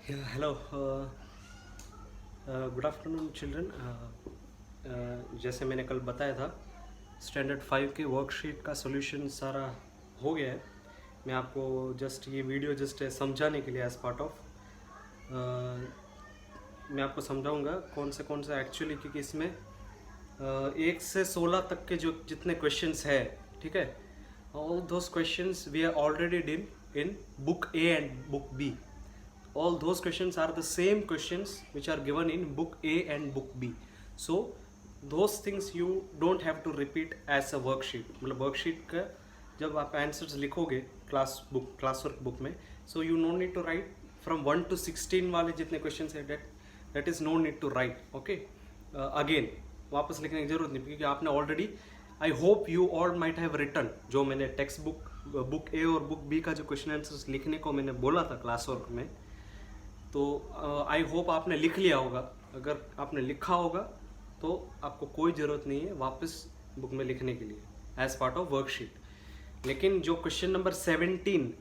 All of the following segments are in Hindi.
Hello good afternoon children. जैसे मैंने कल बताया था, स्टैंडर्ड 5 के वर्कशीट का सॉल्यूशन सारा हो गया है। मैं आपको जस्ट ये वीडियो जस्ट समझाने के लिए एज पार्ट ऑफ मैं आपको समझाऊंगा कौन से एक्चुअली, क्योंकि इसमें 1 से 16 तक के जो जितने क्वेश्चंस है, ठीक है, all those questions we are already done in book A and book B. All those questions are the same questions which are given in book A and book B. So those things you don't have to repeat as a worksheet. मतलब worksheet का जब आप answers लिखोगे क्लास वर्क बुक में, so you no need to write from 1 to 16 वाले जितने questions है, that is no need to write. Okay, again वापस लिखने की जरूरत नहीं, क्योंकि आपने already, I hope you all might have written, जो मैंने टेक्स्ट बुक ए और बुक बी का जो क्वेश्चन आंसर्स लिखने को मैंने बोला था क्लास वर्क में, तो आई होप आपने लिख लिया होगा. अगर आपने लिखा होगा तो आपको कोई ज़रूरत नहीं है वापस बुक में लिखने के लिए एज पार्ट ऑफ वर्कशीट. लेकिन जो क्वेश्चन नंबर 17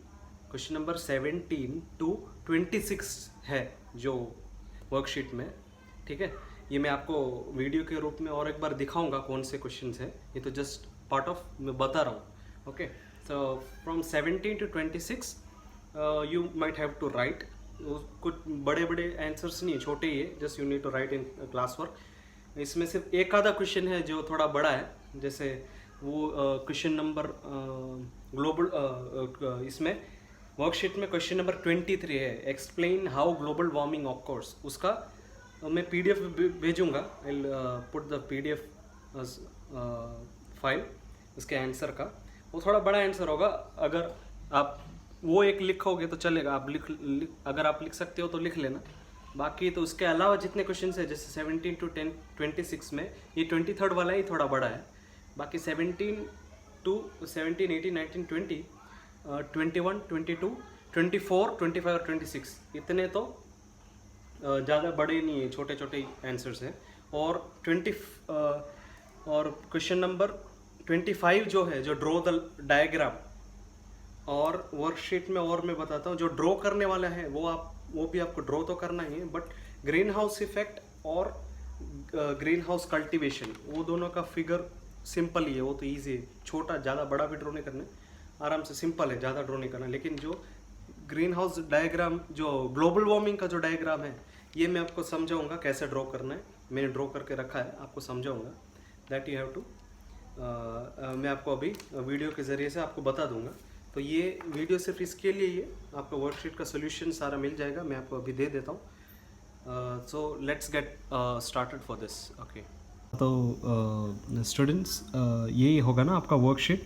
टू 26 है जो वर्कशीट में, ठीक है, ये मैं आपको वीडियो के रूप में और एक बार दिखाऊंगा कौन से क्वेश्चंस हैं. ये तो जस्ट पार्ट ऑफ मैं बता रहा हूँ. Okay, so from 17 to 26 you might have to write. कुछ बड़े बड़े आंसर्स नहीं है, छोटे ही है, just you need to write in class work. इसमें सिर्फ एक आधा क्वेश्चन है जो थोड़ा बड़ा है, जैसे वो क्वेश्चन नंबर ग्लोबल, इसमें वर्कशीट में क्वेश्चन नंबर 23 है, explain how global warming occurs. उसका मैं पीडीएफ भेजूंगा. I put the PDF file इसके आंसर का. वो थोड़ा बड़ा आंसर होगा. अगर आप वो एक लिखोगे तो चलेगा, आप अगर आप लिख सकते हो तो लिख लेना. बाकी तो उसके अलावा जितने क्वेश्चंस है, जैसे 17 टू 26 में ये 23rd वाला ही थोड़ा बड़ा है. बाकी 17 टू 17, 18, 19, 20, 21, 22, 24, 25 और 26 इतने तो ज़्यादा बड़े नहीं है, छोटे छोटे आंसर्स हैं. और और क्वेश्चन नंबर 25 जो है, जो ड्रॉ द डायग्राम, और वर्कशीट में और मैं बताता हूँ जो ड्रॉ करने वाला है वो भी आपको ड्रॉ तो करना ही है, बट ग्रीन हाउस इफेक्ट और ग्रीन हाउस कल्टिवेशन, वो दोनों का फिगर सिंपल ही है, वो तो ईजी है. छोटा ज़्यादा बड़ा भी ड्रॉ नहीं करना, आराम से सिंपल है, ज़्यादा ड्रॉ नहीं करना. लेकिन जो ग्रीन हाउस डायग्राम, जो ग्लोबल वार्मिंग का जो डायग्राम है, ये मैं आपको समझाऊंगा कैसे ड्रॉ करना है. मैंने ड्रॉ करके रखा है, आपको समझाऊंगा. दैट यू हैव टू, मैं आपको अभी वीडियो के ज़रिए से आपको बता दूंगा. तो ये वीडियो सिर्फ इसके लिए ही है, आपको वर्कशीट का सोल्यूशन सारा मिल जाएगा. मैं आपको अभी दे देता हूँ. So let's get started for this. Okay, तो स्टूडेंट्स, यही होगा ना आपका वर्कशीट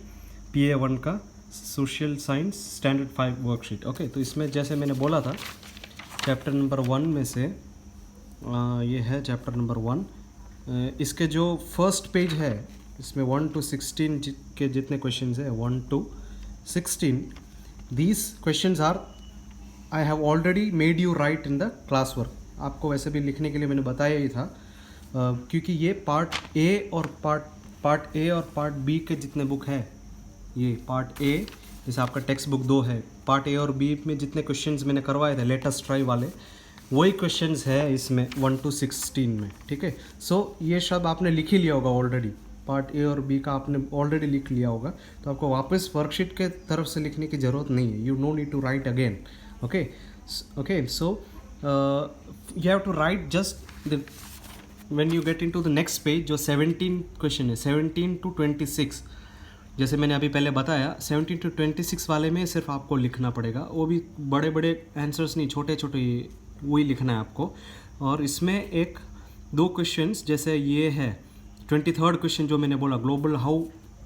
PA1 का social science standard 5 worksheet. Okay, तो इसमें जैसे मैंने बोला था, चैप्टर नंबर 1 में से ये है चैप्टर नंबर 1. इसके जो फर्स्ट पेज है, इसमें 1 to 16 के जितने क्वेश्चन है, 1 to 16, these questions are I have already made you write in the class work. आपको वैसे भी लिखने के लिए मैंने बताया ही था, क्योंकि ये पार्ट ए और पार्ट बी के जितने बुक है, ये पार्ट ए जैसे आपका टेक्स्ट बुक 2 है, पार्ट ए और बी में जितने क्वेश्चंस मैंने करवाए थे लेटेस्ट ट्राई वाले, वही क्वेश्चंस है इसमें 1 to 16 में. ठीक है, सो ये सब आपने लिख ही लिया होगा ऑलरेडी. पार्ट ए और बी का आपने ऑलरेडी लिख लिया होगा, तो आपको वापस वर्कशीट के तरफ से लिखने की ज़रूरत नहीं है. You no need to write again. Okay, so you have to write just the when you get into the next page. जो 17 क्वेश्चन है, 17 to 26, जैसे मैंने अभी पहले बताया, 17 to 26 वाले में सिर्फ आपको लिखना पड़ेगा. वो भी बड़े बड़े आंसर्स नहीं, छोटे छोटे वही लिखना है आपको. और इसमें 1-2 क्वेश्चंस, जैसे ये है 23rd क्वेश्चन जो मैंने बोला, हाउ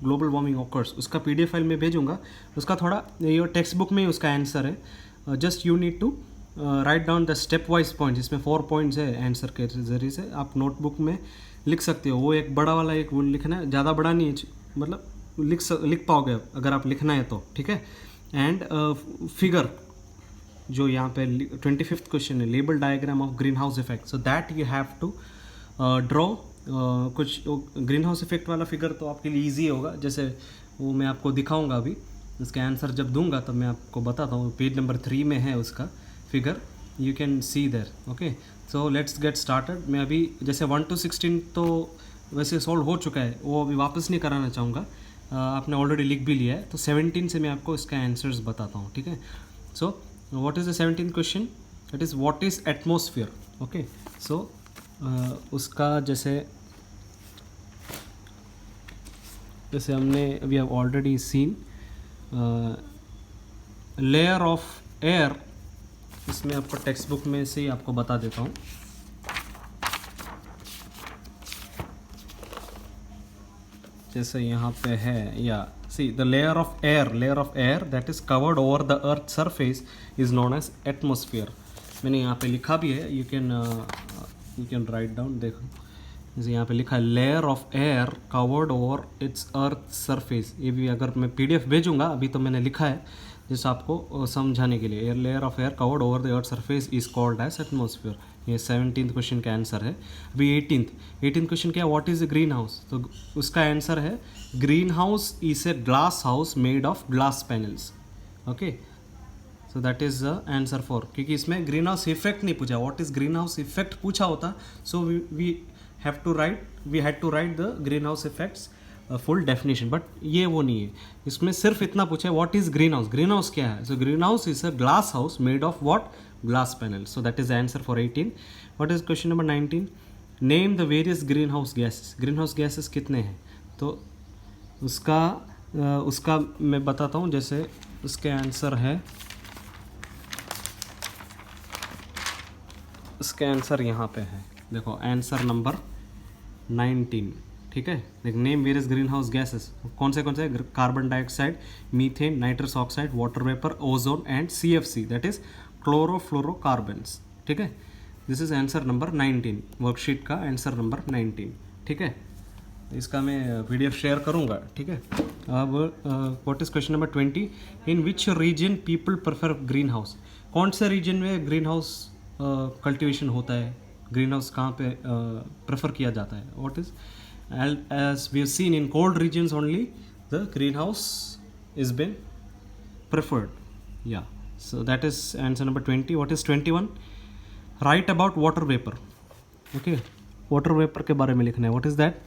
ग्लोबल वार्मिंग ऑकर्स, उसका PDF फाइल में भेजूंगा. उसका थोड़ा ये टेक्स्ट बुक में ही उसका आंसर है. Just you need to write down the step wise points. इसमें 4 पॉइंट्स है आंसर के जरिए से, आप नोटबुक में लिख सकते हो. वो एक बड़ा वाला एक वो लिखना है, ज़्यादा बड़ा नहीं है, मतलब लिख पाओगे अगर आप लिखना है तो. ठीक है, एंड फिगर जो यहाँ पे 25th क्वेश्चन है, label diagram of green house effect. So that you have to draw. कुछ ग्रीन हाउस इफेक्ट वाला फिगर तो आपके लिए इजी होगा, जैसे वो मैं आपको दिखाऊंगा अभी. इसके आंसर जब दूंगा तब मैं आपको बताता हूँ. पेज नंबर 3 में है उसका figure. you can see there. Okay, so let's get started. मैं अभी जैसे 1 to 16 तो वैसे सॉल्व हो चुका है, वो अभी वापस नहीं कराना चाहूँगा, आपने ऑलरेडी लिख भी लिया है, तो 17 से मैं आपको इसका आंसर्स बताता हूँ, ठीक है. So what is the 17th question, it is what is atmosphere. Okay, so उसका जैसे हमने we have already seen layer of air, इसमें आपको टेक्स्ट बुक में से ही आपको बता देता हूँ. जैसे यहाँ पे है, या see the layer of air that is covered over the earth surface is known as atmosphere. मैंने यहाँ पे लिखा भी है, यू कैन राइट डाउन. देखो जैसे यहाँ पे लिखा है layer of air covered over it's earth surface. ये भी अगर मैं PDF भेजूँगा, अभी तो मैंने लिखा है जैसे आपको समझाने के लिए. Layer of air covered over the earth surface is called as atmosphere. ये 17th क्वेश्चन का आंसर है. अभी 18th क्वेश्चन क्या है, what is a green house. तो उसका आंसर है green house is a glass house made of glass panels. Okay, so that is the answer for, क्योंकि इसमें ग्रीन हाउस इफेक्ट नहीं पूछा, what is green house effect पूछा होता, so we had to write the greenhouse effects full definition, but ये वो नहीं है. इसमें सिर्फ इतना पूछा है what is greenhouse. greenhouse क्या है? So greenhouse is a glass house made of what? Glass panels. So that is the answer for 18. What is question number 19? Name the various greenhouse gases. greenhouse gases कितने हैं? तो उसका मैं बताता हूँ. जैसे उसके आंसर है, उसके आंसर यहाँ पे है, देखो आंसर नंबर 19, ठीक है. देख, name various green house gases. कौन से carbon dioxide, methane, nitrous oxide, water vapour, ozone and CFC, that is chlorofluorocarbons. ठीक है, this is answer number 19, worksheet का आंसर नंबर 19. ठीक है, इसका मैं PDF शेयर करूँगा. ठीक है. अब what is question number 20, in which region people prefer green house. कौन से रीजन में ग्रीन हाउस कल्टिवेशन होता है, ग्रीन हाउस कहाँ पे प्रेफर किया जाता है. What is, as we have seen in cold regions only the green house is been preferred. या, so that is answer number 20. What is 21, right about water vapour. Okay, water vapour के बारे में लिखना है. व्हाट इज दैट,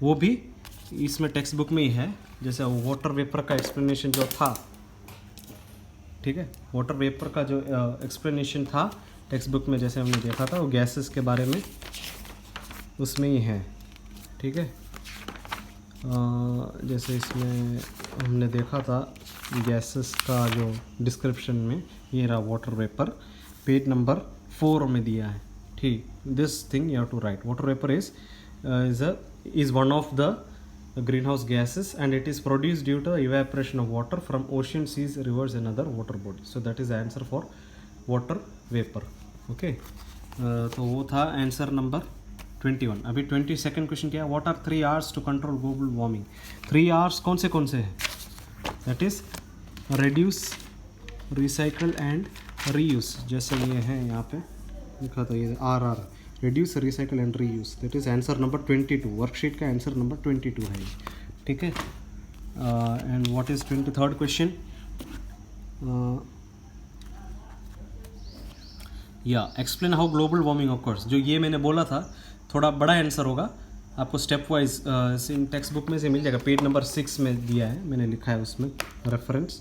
वो भी इसमें टेक्स्ट बुक में ही है. जैसे वाटर वेपर का एक्सप्लेनेशन जो था, ठीक है, वाटर वेपर का जो एक्सप्लेनेशन था टेक्स्ट बुक में, जैसे हमने देखा था, वो गैसेस के बारे में उसमें ही है. ठीक है, जैसे इसमें हमने देखा था गैसेस का जो डिस्क्रिप्शन में, ये रहा वाटर वेपर, पेज नंबर 4 में दिया है. ठीक, this thing you have to write. Water vapour is one of the greenhouse gases and it is produced due to evaporation of water from ocean, seas, rivers and other water bodies. So that is the answer for water vapor. Okay, तो वो था आंसर नंबर 21. अभी 22nd क्वेश्चन क्या है, what are 3 R's to control global warming. 3 R's कौन से हैं, that is reduce, recycle and reuse. जैसे ये है यहाँ पे लिखा था, ये RR, reduce, recycle and reuse. That is answer number 22, worksheet का आंसर नंबर 22 है. ठीक है, and what is 23rd question, या explain how global warming occurs. जो ये मैंने बोला था, थोड़ा बड़ा आंसर होगा, आपको स्टेप वाइज टेक्स्ट बुक में से मिल जाएगा. पेज नंबर 6 में दिया है, मैंने लिखा है उसमें रेफरेंस.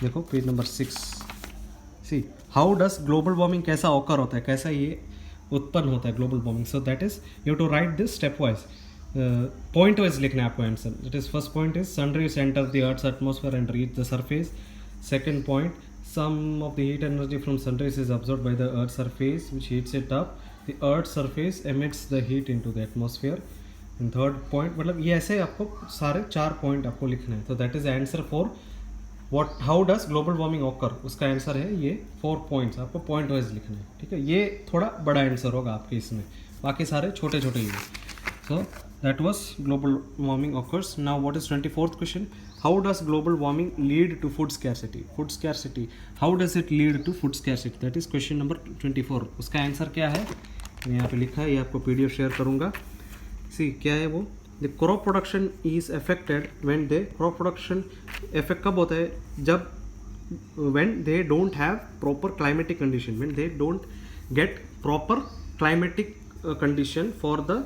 देखो page number 6. See how does global warming कैसा ऑकर होता है, कैसा ये उत्पन्न होता है global warming. So that is you to write this step wise, point wise लिखना है आपको answer. That is first point is sun rays enter the earth's atmosphere and reach the surface. Second point, some of the heat energy from sun rays is absorbed by the earth's surface which heats it up. The earth's surface emits the heat into the atmosphere. And third point, मतलब ये ऐसे आपको सारे 4 पॉइंट आपको लिखना है. तो that is answer for what, how does global warming occur. उसका आंसर है ये 4 पॉइंट्स, आपको पॉइंट वाइज लिखना है. ठीक है, ये थोड़ा बड़ा आंसर होगा आपके इसमें, बाकी सारे छोटे छोटे ही. So that was global warming occurs. Now what is 24th question, how does global warming lead to food scarcity. Food scarcity, how does it lead to food scarcity. That is question number 24. उसका आंसर क्या है, यहाँ पे लिखा है, ये आपको PDF शेयर करूँगा. सी क्या है वो, the crop production is affected when the crop production effect कब होता है, जब when they don't have proper climatic condition, when they don't get proper climatic condition for the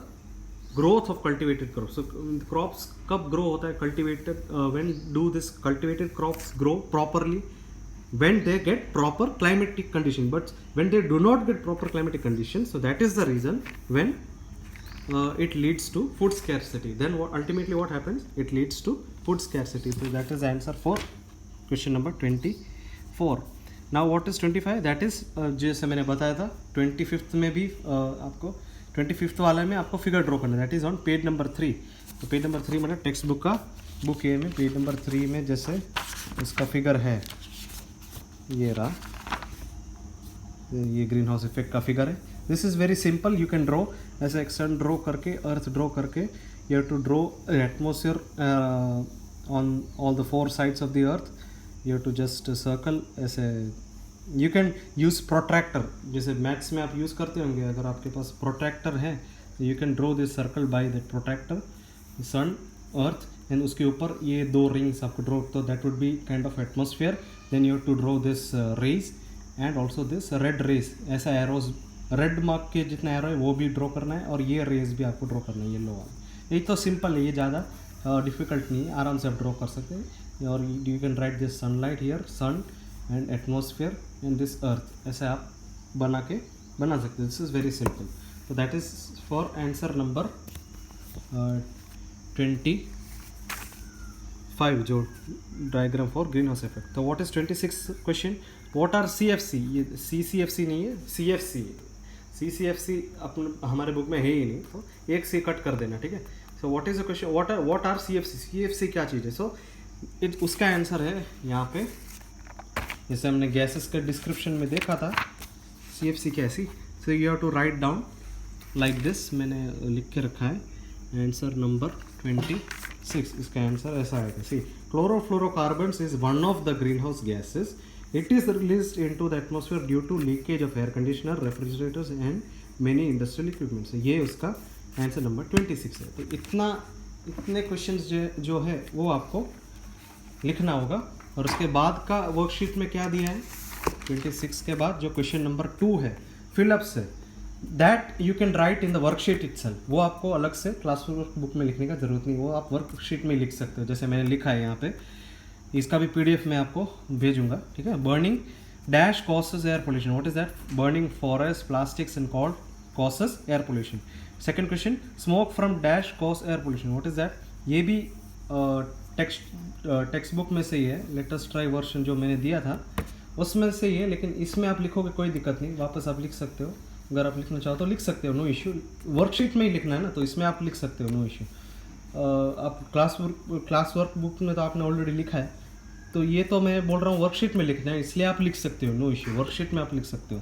growth of cultivated crops. So crops कब grow होता है? Cultivated, when do this cultivated crops grow properly? When they get proper climatic condition. But when they do not get proper climatic condition, so that is the reason when it leads to food scarcity. Then ultimately what happens? It leads to food scarcity. So that is the answer for question number 24. Now what is 25? That is जैसे मैंने बताया था 25th में भी आपको 25th वाला में आपको फिगर ड्रॉ करना है. That is on page number 3. तो पेज नंबर 3 मतलब टेक्स्ट बुक का बुक ए में पेज नंबर 3 में जैसे इसका फिगर है, ये रहा, ये ग्रीन हाउस इफेक्ट का फिगर है. This is very simple. You can draw ऐसे एक सन ड्रॉ करके, अर्थ ड्रॉ करके, you have to draw atmosphere on all the 4 sides of the earth. You have to just circle ऐसे. यू कैन यूज़ प्रोट्रैक्टर, जैसे मैथ्स में आप यूज़ करते होंगे. अगर आपके पास प्रोट्रैक्टर है तो you can draw this circle by that protractor. Sun, earth, and उसके ऊपर ये 2 रिंग्स आपको ड्रॉ, तो that would be kind of atmosphere. Then you have to draw this rays and also this red rays. ऐसा एरोज, रेड मार्क के जितना एरो है वो भी ड्रॉ करना है, और ये रेज भी आपको ड्रॉ करना है, येलो वाला. ये तो सिंपल है, ये ज़्यादा डिफिकल्ट नहीं है, आराम से आप ड्रॉ कर सकते हैं. और you can write this sunlight here, sun and atmosphere and this earth. ऐसे आप बना सकते हैं. This is very simple. तो that is for answer number 25, जो diagram for green house effect. तो what is 26 question? What are CFC? ये CCFC नहीं है, CFC. CCFC अपन हमारे बुक में है ही नहीं, तो एक से कट कर देना, ठीक है. So what is the question? What are CFC? CFC क्या चीज़ है? सो उसका आंसर है यहाँ पे, जैसे हमने गैसेस के डिस्क्रिप्शन में देखा था. CFC कैसी? So you have to write down like this. मैंने लिख के रखा है आंसर नंबर 26. इसका आंसर ऐसा आएगा. See, chlorofluorocarbons is one of the greenhouse gases. It is released into the atmosphere due to leakage of air conditioner, refrigerators and many industrial equipments. ये उसका आंसर नंबर 26 है. तो इतने क्वेश्चंस जो है वो आपको लिखना होगा. और उसके बाद का वर्कशीट में क्या दिया है? 26 के बाद जो क्वेश्चन नंबर 2 है, फिलअप्स है, that you can right in the worksheet itself. वो आपको अलग से क्लास वर्क बुक में लिखने का जरूरत नहीं, वो आप वर्कशीट में लिख सकते हो. जैसे मैंने लिखा है यहाँ पे, इसका भी PDF में आपको भेजूंगा, ठीक है. Burning dash causes air pollution. What is that? Burning forest, plastics and called causes air pollution. Second question, smoke from dash cause air pollution. What is that? ये भी टेक्स्ट बुक में से ही है. लेटेस्ट ट्राई वर्जन जो मैंने दिया था उसमें से ही है, लेकिन इसमें आप लिखोगे कोई दिक्कत नहीं, वापस आप लिख सकते हो. अगर आप लिखना चाहो तो लिख सकते हो, नो इश्यू. वर्कशीट में ही लिखना है ना, तो इसमें आप लिख सकते हो, नो इश्यू. आप क्लास वर्क बुक में तो आपने ऑलरेडी लिखा है, तो ये तो मैं बोल रहा हूँ वर्कशीट में लिखना है, इसलिए आप लिख सकते हो, नो इश्यू. वर्कशीट में आप लिख सकते हो.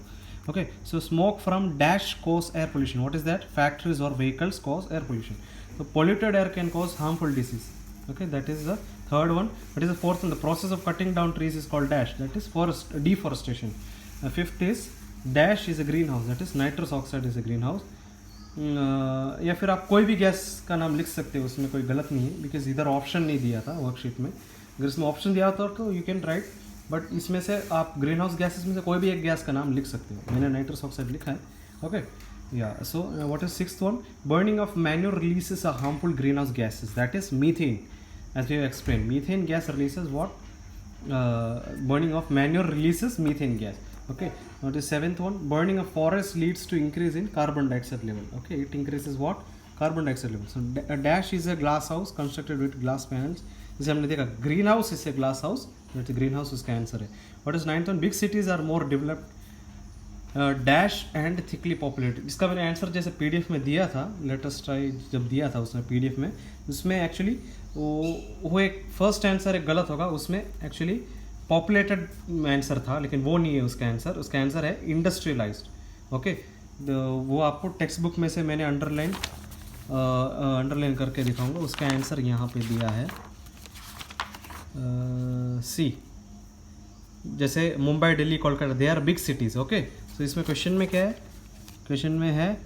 Okay. So smoke from dash cause air pollution. What is that? Factories और व्हीकल्स कॉज एयर पोल्यूशन. तो polluted air can cause harmful disease. Okay, that is the third one. What is the fourth one? The process of cutting down trees is called dash. That is deforestation. Fifth is dash is a greenhouse. That is nitrous oxide is a greenhouse. या फिर आप कोई भी गैस का नाम लिख सकते हो, उसमें कोई गलत नहीं है, बिकॉज इधर ऑप्शन नहीं दिया था वर्कशीट में. अगर इसमें ऑप्शन दिया होता तो यू कैन राइट, बट इसमें से आप ग्रीन हाउस गैसेस में से कोई भी एक गैस का नाम लिख सकते हो. मैंने नाइट्रस ऑक्साइड लिखा है. Okay. Yeah, so what is sixth one? Burning of manure releases a harmful greenhouse gases. That is methane. As we have explained, methane gas releases what? Burning of manure releases methane gas. Okay. What is seventh one? Burning of forest leads to increase in carbon dioxide level. Okay, it increases what? Carbon dioxide level. So a dash is a glass house constructed with glass panels. जैसे हमने देखा green house is a glass house. Green house उसका आंसर है. What is ninth one? Big cities are more developed dash and thickly populated. इसका मैंने आंसर जैसे PDF में दिया था, लेटेस्ट ट्राई जब दिया था उसमें PDF में, उसमें एक्चुअली वो एक फर्स्ट आंसर एक गलत होगा, उसमें एक्चुअली पॉपुलेटेड आंसर था, लेकिन वो नहीं है उसका आंसर. उसका आंसर है इंडस्ट्रियलाइज्ड. ओके. वो आपको टेक्स्ट बुक में से मैंने अंडरलाइन करके दिखाऊंगा. उसका आंसर यहाँ पे दिया है C. जैसे Mumbai, Delhi, Kolkata, they are big cities. Okay. तो इसमें क्वेश्चन में क्या है? क्वेश्चन में है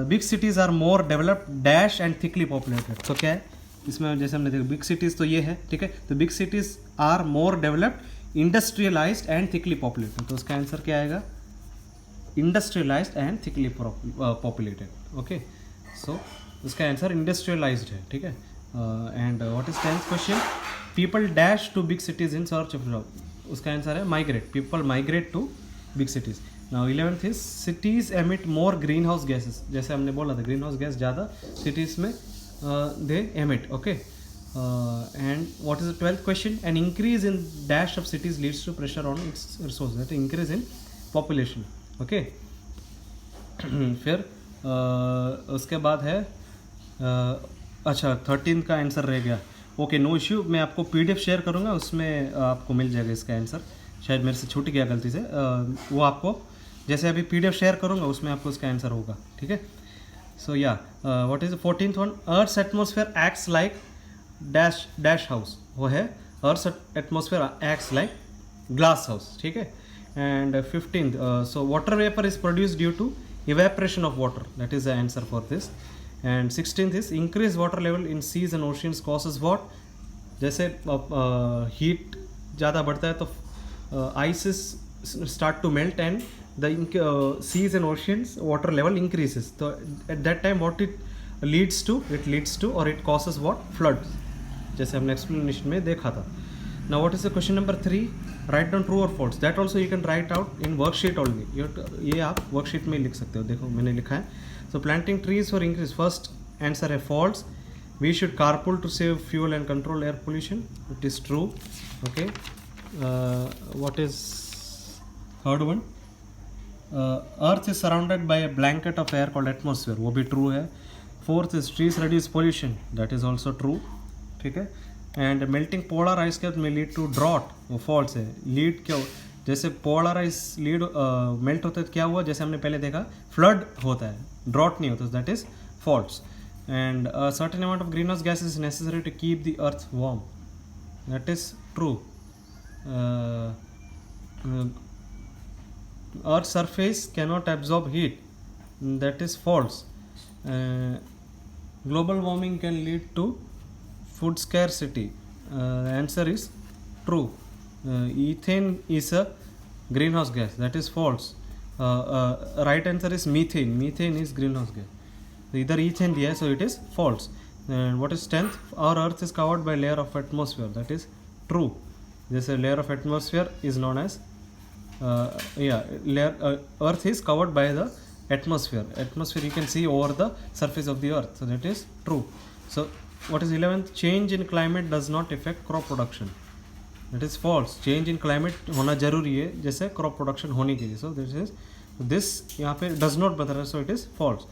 big cities are more developed dash and thickly populated. तो क्या है इसमें? जैसे हमने देखा बिग सिटीज़ तो ये है, ठीक है. तो big cities are more developed industrialised and thickly populated, तो उसका आंसर क्या आएगा? Industrialised and thickly populated. Okay, so उसका आंसर इंडस्ट्रियलाइज्ड है, ठीक है। And what is 10th question? People dash to big cities in search of job, उसका आंसर है migrate, people migrate to big cities. Now 11th is cities emit more greenhouse gases, जैसे हमने बोला था ग्रीन हाउस गैस ज़्यादा सिटीज़ में they emit. Okay, and what is the 12th question? An increase in dash of cities leads to pressure on its resource, that increase in population. Okay, फिर उसके बाद है अच्छा 13 का आंसर रह गया। ओके, नो इश्यू, मैं आपको PDF शेयर करूँगा, उसमें आपको मिल जाएगा इसका आंसर। शायद मेरे से छूट गया गलती से, वो आपको जैसे अभी PDF शेयर करूँगा उसमें आपको उसका आंसर होगा, ठीक है। सो या what is 14th one? Earth's atmosphere acts like dash dash house, वो है earth's atmosphere acts like glass house, ठीक है। And 15th, so water vapour is produce due to evaporation of water, that is the answer for this. And 16th is increased water level in seas and oceans causes what? जैसे हीट ज़्यादा बढ़ता है तो ices start to melt and the seas and oceans water level increases, तो at that time what it leads to or it causes what? Flood, जैसे हमने एक्सप्लेनेशन में देखा था। Now what is the question number 3? Write down true or false. That also you can write out in worksheet only. ये आप worksheet में लिख सकते हो, देखो मैंने लिखा है। So planting trees for increase, first answer है false. We should carpool to save fuel and control air pollution. It is true. Okay. What is third one? Earth is surrounded by a blanket of air called atmosphere. वो भी true है। Fourth is trees reduce pollution. That is also true. ठीक है। And melting polar ice cap में लीड टू ड्रॉट, वो फॉल्स है। लीड क्या, जैसे पोलर आइस लीड मेल्ट होता है तो क्या हुआ? जैसे हमने पहले देखा फ्लड होता है, ड्रॉट नहीं होता, that is false. And certain amount of green house gas is necessary to keep the earth warm, that is true. Earth surface cannot absorb heat, that is false. Global warming can lead to food scarcity, the answer is true. Ethane is a greenhouse gas, that is false. Right answer is methane, methane is greenhouse gas, either ethane दिया है, so it is false. And what is 10th? Our earth is covered by layer of atmosphere, that is true. जैसे layer of atmosphere is known as earth is covered by the atmosphere you can see over the surface of the earth, so that is true. So what is 11th? Change in climate does not affect crop production, that is false. Change in climate होना जरूरी है जैसे crop production होने के लिए, so this यहाँ पे does not बता रहा है, so it is false.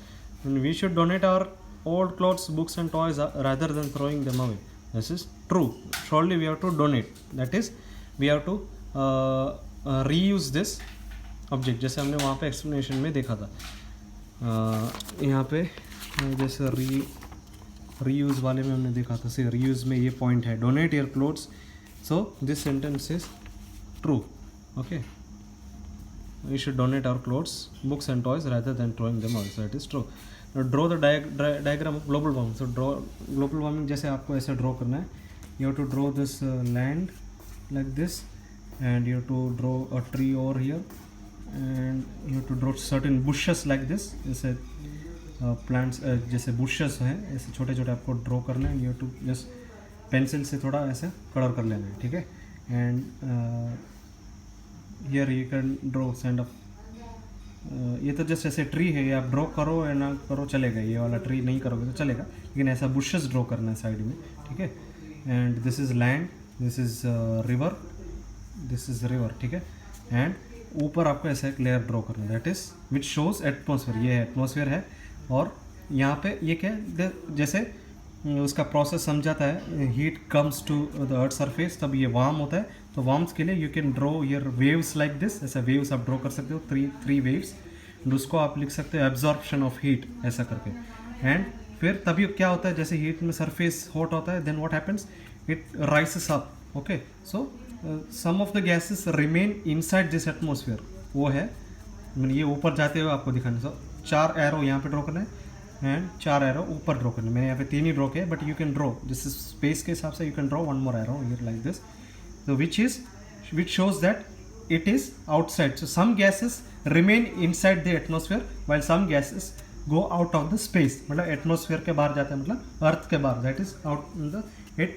And we should donate our old clothes, books and toys rather than throwing them away, this is true. Surely we have to donate, that is we have to reuse this object, जैसे हमने वहाँ पे explanation में देखा था। यहाँ पे जैसे रीयूज़ वाले में हमने देखा था, से रीयूज़ में ये पॉइंट है, donate your clothes, so this sentence is true. Okay, we should donate our clothes, books and toys rather than throwing them away, so it is true. Draw the diagram of global warming, so draw global warming जैसे आपको ऐसे ड्रॉ करना है, you have to draw this land like this and you have to draw a tree over here and you have to draw certain bushes like this, जैसे प्लांट्स जैसे बुशेस हैं ऐसे छोटे छोटे आपको ड्रॉ करना है, यू टू जस्ट पेंसिल से थोड़ा ऐसे कलर कर लेना है, ठीक है। And here you can draw kind of, ये तो जस्ट ऐसे ट्री है, ये आप ड्रॉ करो या ना करो चलेगा, ये वाला ट्री नहीं करोगे तो चलेगा, लेकिन ऐसा बुशेस ड्रॉ करना है साइड में, ठीक है। And this is land, this is river, this is river, ठीक है। एंड ऊपर आपको ऐसा एक लेयर ड्रॉ करना है, that is which shows atmosphere, ये एटमॉस्फेयर है। और यहाँ पे ये क्या है, जैसे उसका प्रोसेस समझाता है, heat comes to the earth surface, तब ये वार्म होता है, तो वार्म्स के लिए you can draw your waves like this, ऐसा वेव्स आप ड्रॉ कर सकते हो, थ्री वेव्स, उसको आप लिख सकते हो एब्जॉर्प्शन ऑफ हीट ऐसा करके। एंड फिर तभी क्या होता है, जैसे हीट में सरफेस हॉट होता है, then what happens, it rises up, okay. So some of the gases remain inside this atmosphere, वो है, ये ऊपर जाते हुए आपको दिखाना। सो 4 एरो यहाँ पे ड्रॉ करना है एंड 4 एरो ऊपर ड्रॉ करना है, मैंने यहाँ पे 3 ही ड्रॉ किया, बट यू कैन ड्रॉ जिस स्पेस के हिसाब से, you can draw 1 more arrow here like this, so which is which shows that it is outside. So some gases remain inside the atmosphere while some gases go out of the space. मतलब एटमोसफेयर के बाहर जाते हैं, मतलब अर्थ के बाहर, that is out in the, it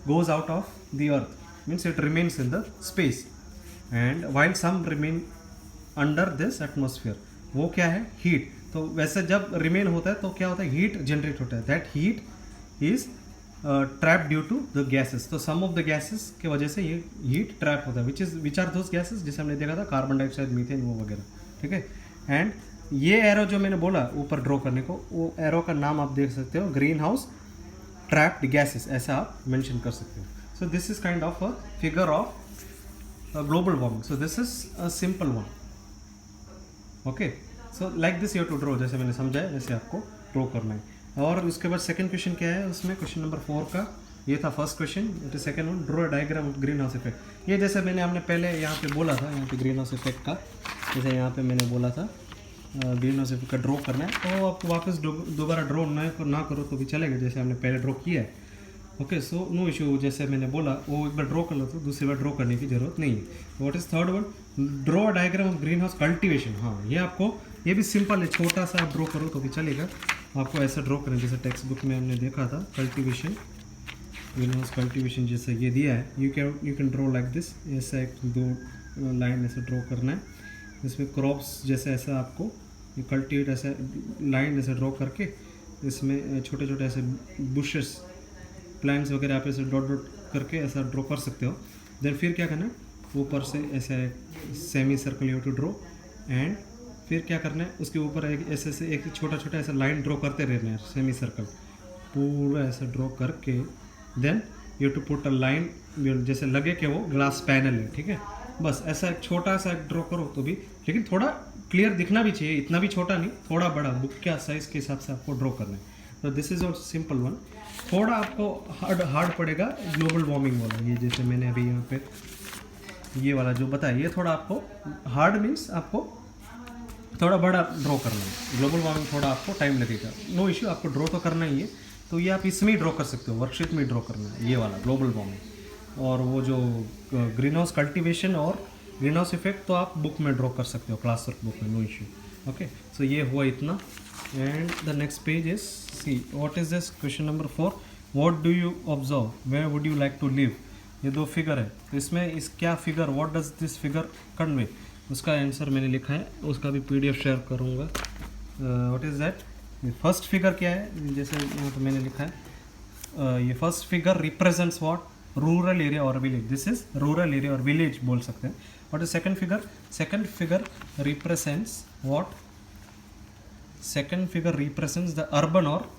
goes out of the earth, means it remains in the space, and while some remain under this atmosphere. वो क्या है? हीट. तो वैसे जब रिमेन होता है तो क्या होता है? हीट जनरेट होता है. That heat is trap due to the gases. तो सम ऑफ द गैसेस के वजह से ये हीट ट्रैप होता है, विच आर दोज गैसेस जिसे हमने देखा था, कार्बन डाइऑक्साइड, मीथेन, वो वगैरह. ठीक है. एंड ये एरो जो मैंने बोला ऊपर ड्रॉ करने को, वो एरो का नाम आप देख सकते हो, ग्रीन हाउस ट्रैप्ड गैसेस, ऐसा आप मेंशन कर सकते हो. So this is kind of a figure of global warming. So this is a simple one. Okay. So like this you to draw, जैसे मैंने समझाया वैसे आपको ड्रॉ करना है. और उसके बाद सेकंड क्वेश्चन क्या है उसमें, क्वेश्चन नंबर 4 का ये था first question. It is second one, draw a diagram of green house effect. ये जैसे मैंने हमने पहले यहाँ पे बोला था, यहाँ पे ग्रीन हाउस इफेक्ट का, जैसे यहाँ पे मैंने बोला था ग्रीन हाउस इफेक्ट का ड्रॉ करना है, तो आप वापस दोबारा ड्रॉ ना करो तो भी चलेगा, जैसे हमने पहले ड्रॉ किया है. ओके. So no issue. जैसे मैंने बोला वो एक बार ड्रॉ कर लो तो दूसरी बार ड्रॉ करने की जरूरत नहीं है. What is third one, draw a diagram of green house cultivation. हाँ, ये आपको, ये भी सिंपल है, छोटा सा आप ड्रॉ करो तो भी चलेगा. आपको ऐसा ड्रॉ करें जैसे टेक्स्ट बुक में हमने देखा था, कल्टिवेशन, ग्रीन हाउस कल्टिवेशन जैसे ये दिया है. You can draw like this. ऐसा एक दो लाइन ऐसे ड्रॉ करना है. इसमें क्रॉप्स जैसे ऐसा आपको कल्टिवेट ऐसा लाइन ऐसे ड्रॉ करके, इसमें छोटे छोटे ऐसे बुशेस, प्लांट्स वगैरह आप ऐसे डॉट डॉट करके ऐसा ड्रॉ कर सकते हो. देन फिर क्या करना है, ऊपर से ऐसा semi circle you to draw, and फिर क्या करना है, उसके ऊपर ऐसे एक छोटा छोटा ऐसा लाइन ड्रॉ करते रहना है, सेमी सर्कल पूरा ऐसा ड्रॉ करके. Then you to put a line, जैसे लगे कि वो ग्लास पैनल है. ठीक है. बस ऐसा एक छोटा सा ड्रॉ करो तो भी, लेकिन थोड़ा क्लियर दिखना भी चाहिए, इतना भी छोटा नहीं, थोड़ा बड़ा, बुक का साइज़ के हिसाब से आपको ड्रॉ करना है. तो this is also simple one. थोड़ा आपको हार्ड पड़ेगा ग्लोबल वार्मिंग वाला, ये जैसे मैंने अभी यहाँ पे ये वाला जो बताया, ये थोड़ा आपको हार्ड मीन्स आपको थोड़ा बड़ा ड्रॉ करना है. ग्लोबल वार्मिंग थोड़ा आपको टाइम लगेगा. नो इश्यू, आपको ड्रॉ तो करना ही है, तो ये आप इसमें ही ड्रॉ कर सकते हो, वर्कशीट में ड्रॉ करना है ये वाला ग्लोबल वार्मिंग. और वो जो ग्रीन हाउस कल्टिवेशन और ग्रीन हाउस इफेक्ट तो आप बुक में ड्रॉ कर सकते हो, क्लास वर्क बुक में, नो इश्यू. ओके. सो ये हुआ इतना. And the next page is, see what is this, question number 4, what do you observe, where would you like to live. ये दो फिगर है, तो इसमें इस क्या figure, what does this figure convey, उसका आंसर मैंने लिखा है, उसका भी PDF शेयर करूँगा. What is that, first figure क्या है, जैसे यहाँ पे मैंने लिखा है, ये first figure represents what, rural area और village. This is rural area और विलेज बोल सकते हैं. What is second figure, second figure represents what, second figure represents the urban और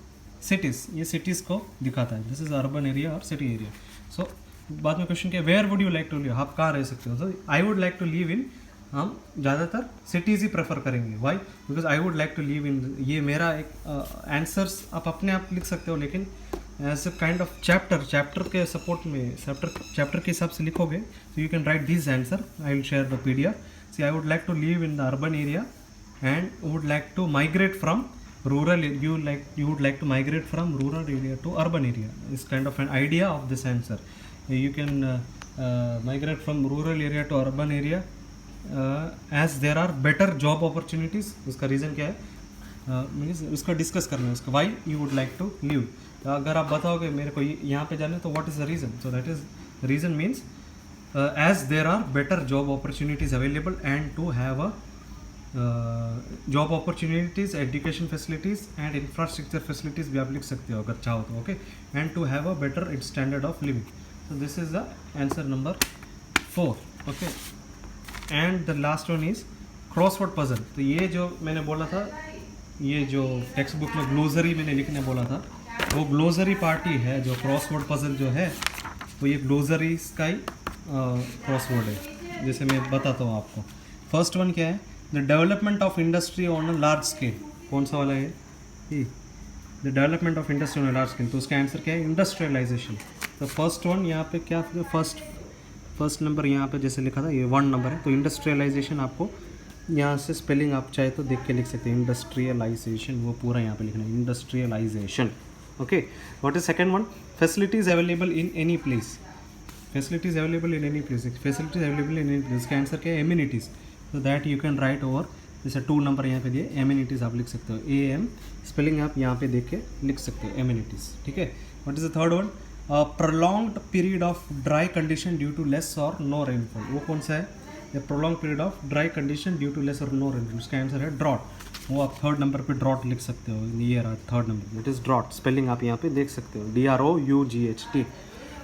सिटीज़, ये सिटीज़ को दिखाता है. दिस इज अर्बन एरिया और सिटी एरिया. सो बाद में क्वेश्चन क्या, where would you like to live, आप कहाँ रह सकते हो. तो I would like to live in, हम ज़्यादातर सिटीज़ ही प्रेफर करेंगे. Why, because I would like to live in, ये मेरा एक आंसर्स आप अपने आप लिख सकते हो, लेकिन as a kind of chapter के सपोर्ट में, चैप्टर के हिसाब से लिखोगे, so you can write this answer. I will share the PDF. See, I would like to live in the urban area and would like to migrate from rural. You would like to migrate from rural area to urban area. Is kind of an idea of this answer. You can migrate from rural area to urban area as there are better job opportunities. उसका रीज़न क्या है, मीन्स उसका डिस्कस करना है, उसका why you would like to live. अगर आप बताओगे मेरे को यहाँ पे जाना है, तो what is the reason. So that is reason means as there are better job opportunities available and to have a job opportunities, education facilities and infrastructure facilities भी आप लिख सकते हो अगर चाहो तो. Okay. and to have a better standard of living. so this is the answer number 4. okay. and the last one is crossword puzzle. तो ये जो मैंने बोला था, ये जो टेक्स्ट बुक में ग्लोजरी मैंने लिखने बोला था, वो ग्लोजरी पार्टी है. जो क्रॉसवर्ड पजल जो है वो ये ग्लोजरी का ही क्रॉसवर्ड है. जैसे मैं बताता हूँ आपको. फर्स्ट वन क्या है, the development of industry on a large scale. कौन सा वाला है ये, the development of industry on a large scale. तो उसका आंसर क्या है, इंडस्ट्रियलाइजेशन. तो फर्स्ट वन यहाँ पे क्या, फर्स्ट नंबर यहाँ पे जैसे लिखा था ये 1 नंबर है. तो इंडस्ट्रियलाइजेशन आपको यहाँ से स्पेलिंग आप चाहे तो देख के लिख सकते हैं. इंडस्ट्रियलाइजेशन वो पूरा यहाँ पे लिखना है, industrialisation. Okay. What is second one, facilities available in any place. Facilities available in any place, facilities available in any place का आंसर क्या है, एमिनिटीज़। तो that you can write over, जैसे 2 नंबर यहाँ पे दिए, एमिनिटीज़ आप लिख सकते हो, AM स्पेलिंग आप यहाँ पे देख के लिख सकते हो, एमिनिटीज़। ठीक है। What is the third one, prolonged period of dry condition due to less और नो रेनफॉल, वो कौन सा है, prolong period of dry condition due to less और नो रेनफॉल, उसका आंसर है ड्रॉट। वो आप थर्ड नंबर पे ड्रॉट लिख सकते हो, ये रहा third number, it is drought, spelling आप यहाँ पे देख सकते हो, DROUGHT।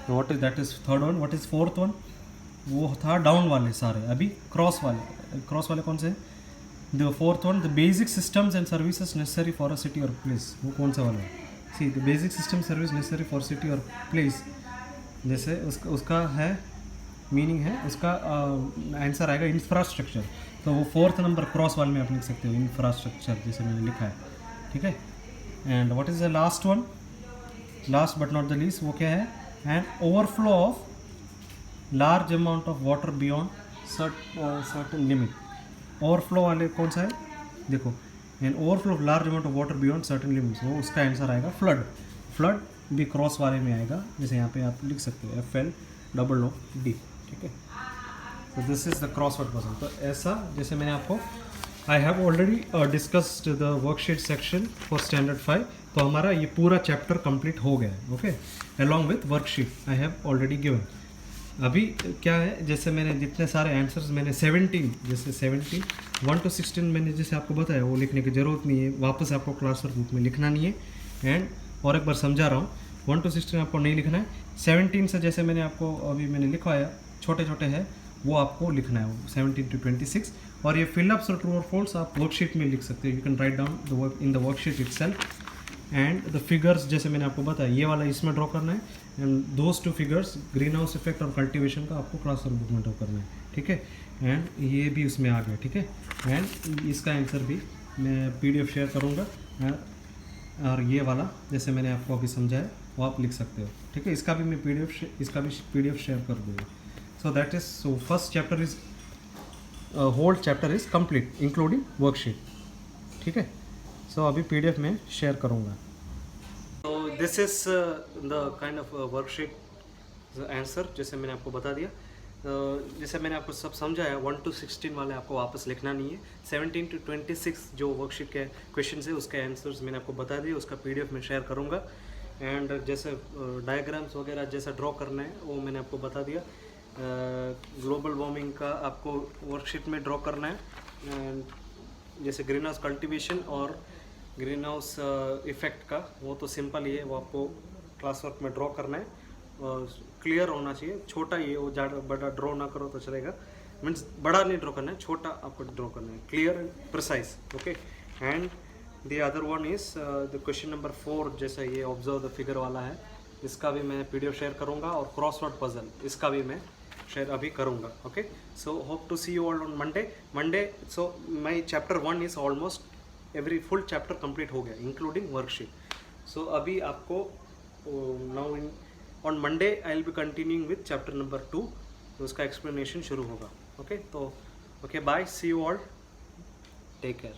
What is that is third one. What is fourth one, वो था डाउन वाले सारे, अभी क्रॉस वाले कौन से, the fourth one, the basic systems and services necessary for a city और प्लेस, वो कौन सा वाला है, see the basic system service necessary for city और प्लेस, जैसे उसका है मीनिंग है, उसका आंसर आएगा इंफ्रास्ट्रक्चर। तो वो फोर्थ नंबर क्रॉस वाले में आप लिख सकते हो, इंफ्रास्ट्रक्चर, जैसे मैंने लिखा है। ठीक है। And what is the last one, last but not the least, वो क्या है, and overflow of large amount of water beyond certain limit. Overflow वाले कौन सा है, देखो, and overflow of large amount of water beyond certain limits, वो उसका आंसर आएगा फ्लड। फ्लड भी क्रॉस वाले में आएगा, जैसे यहाँ पे आप लिख सकते हो FLOOD। ठीक है। तो this is the crossword puzzle. तो ऐसा, जैसे मैंने आपको, I have already discussed the worksheet section for standard 5, तो हमारा ये पूरा चैप्टर कंप्लीट हो गया है। Okay, along with worksheet I have already given. अभी क्या है, जैसे मैंने जितने सारे आंसर्स मैंने 17, जैसे 17 1 to 16 मैंने जैसे आपको बताया, वो लिखने की ज़रूरत नहीं है, वापस आपको क्लास वर्क बुक में लिखना नहीं है। एंड और एक बार समझा रहा हूँ, 1 to 16 आपको नहीं लिखना है, 17 से जैसे मैंने आपको अभी मैंने लिखवाया, छोटे छोटे हैं, वो आपको लिखना है, 17 to 26। और ये फिलअप्स और ट्रू और फॉल्स आप वर्कशीट में लिख सकते हो, you can write down in the worksheet itself. And the figures जैसे मैंने आपको बताया, ये वाला इसमें ड्रॉ करना है, and those 2 figures green house effect और कल्टीवेशन का आपको क्लास वर्क बुक में ड्रॉ करना है। ठीक है। एंड ये भी उसमें आ गया। ठीक है। एंड इसका आंसर भी मैं PDF शेयर करूँगा, और ये वाला जैसे मैंने आपको अभी समझाया वो आप लिख सकते हो। ठीक है। इसका भी मैं इसका भी PDF शेयर कर दूँगा। So that is, so first chapter is, whole chapter is complete including worksheet. ठीक है। सो अभी PDF में शेयर करूँगा। तो this is the kind of worksheet answer, जैसे मैंने आपको बता दिया। जैसे मैंने आपको सब समझाया, 1 to 16 वाले आपको वापस लिखना नहीं है, 17 to 26 जो वर्कशीट के क्वेश्चन है उसके आंसर्स मैंने आपको बता दिए, उसका PDF में शेयर करूँगा। एंड जैसे डायग्राम्स वगैरह जैसा ड्रॉ करना है वो मैंने आपको बता दिया। ग्लोबल वार्मिंग का आपको वर्कशीट में ड्रॉ करना है, एंड जैसे ग्रीन हाउस कल्टिवेशन और ग्रीन हाउस इफेक्ट का, वो तो सिंपल ही है, वो आपको क्लास वर्क में ड्रॉ करना है, और क्लियर होना चाहिए, छोटा ही है, वो ज़्यादा बड़ा ड्रॉ ना करो तो चलेगा, मीन्स बड़ा नहीं ड्रॉ करना है, छोटा आपको ड्रॉ करना है, clear and precise. Okay. And the other one is the question number 4, जैसा ये ऑब्जर्व द फिगर वाला है, इसका भी मैं PDF शेयर करूँगा, और क्रॉसवर्ड पजल इसका भी मैं शेयर अभी करूँगा। Okay. So hope to see you all on Monday. So my chapter 1 is almost every full chapter complete हो गया इंक्लूडिंग वर्कशीट। सो अभी आपको now in on Monday I will be continuing with chapter number 2, तो उसका एक्सप्लेनेशन शुरू होगा। ओके। तो okay, bye, see you all, take care.